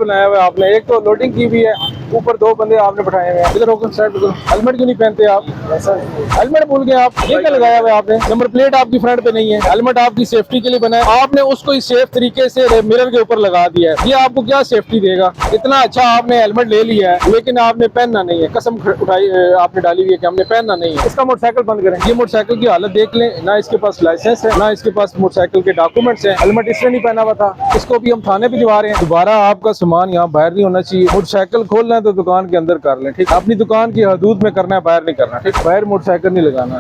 बनाया हुआ है आपने, एक तो लोडिंग की भी है, ऊपर 2 बंदे आपने बैठाए हुए हैं। इधर होकर साइड पर, हेलमेट क्यों नहीं पहनते आप? हेलमेट भूल गए आप, ये क्या लगाया हुआ है आपने? नंबर प्लेट आपकी फ्रंट पे नहीं है। हेलमेट आपकी सेफ्टी के लिए बना है, आपने उसको ही सेफ तरीके से मिरर के ऊपर लगा दिया है। ये आपको क्या सेफ्टी देगा? इतना अच्छा आपने हेलमेट ले लिया है, लेकिन आपने पहनना नहीं है। कसम उठाई आपने डाली हुई है कि हमने पहनना नहीं है। इसका मोटरसाइकिल बंद करें। ये मोटरसाइकिल की हालत देख लें, ना इसके पास लाइसेंस है, ना इसके पास मोटरसाइकिल के डॉक्यूमेंट्स हैं। हेलमेट इसने नहीं पहना हुआ था, इसको भी हम थाने पे दिवा रहे हैं। दोबारा आपका सामान यहाँ बाहर नहीं होना चाहिए। मोटरसाइकिल खोलना है तो दुकान के अंदर कर लें, ठीक? अपनी दुकान की हदूद में करना है, बाहर नहीं करना, ठीक? बाहर मोटरसाइकिल नहीं लगाना।